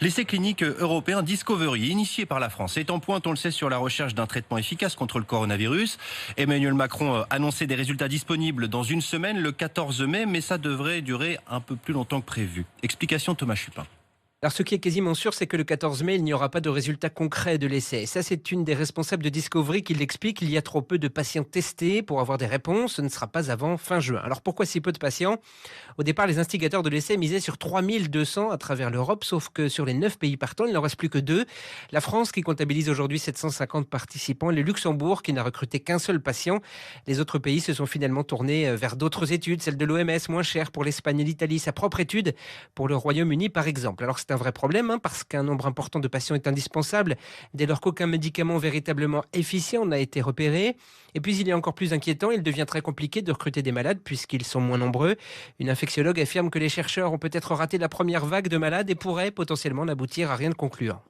L'essai clinique européen Discovery, initié par la France, est en pointe, on le sait, sur la recherche d'un traitement efficace contre le coronavirus. Emmanuel Macron a annoncé des résultats disponibles dans une semaine, le 14 mai, mais ça devrait durer un peu plus longtemps que prévu. Explication Thomas Chupin. Alors ce qui est quasiment sûr, c'est que le 14 mai, il n'y aura pas de résultat concret de l'essai. Ça, c'est une des responsables de Discovery qui l'explique. Il y a trop peu de patients testés pour avoir des réponses. Ce ne sera pas avant fin juin. Alors pourquoi si peu de patients ? Au départ, les instigateurs de l'essai misaient sur 3200 à travers l'Europe, sauf que sur les 9 pays partants, il n'en reste plus que 2. La France qui comptabilise aujourd'hui 750 participants, et le Luxembourg qui n'a recruté qu'un seul patient. Les autres pays se sont finalement tournés vers d'autres études, celle de l'OMS, moins chère pour l'Espagne et l'Italie, sa propre étude pour le Royaume-Uni par exemple. Alors c'est un vrai problème parce qu'un nombre important de patients est indispensable dès lors qu'aucun médicament véritablement efficient n'a été repéré. Et puis il est encore plus inquiétant, il devient très compliqué de recruter des malades puisqu'ils sont moins nombreux. Une infectiologue affirme que les chercheurs ont peut-être raté la première vague de malades et pourraient potentiellement n'aboutir à rien de concluant.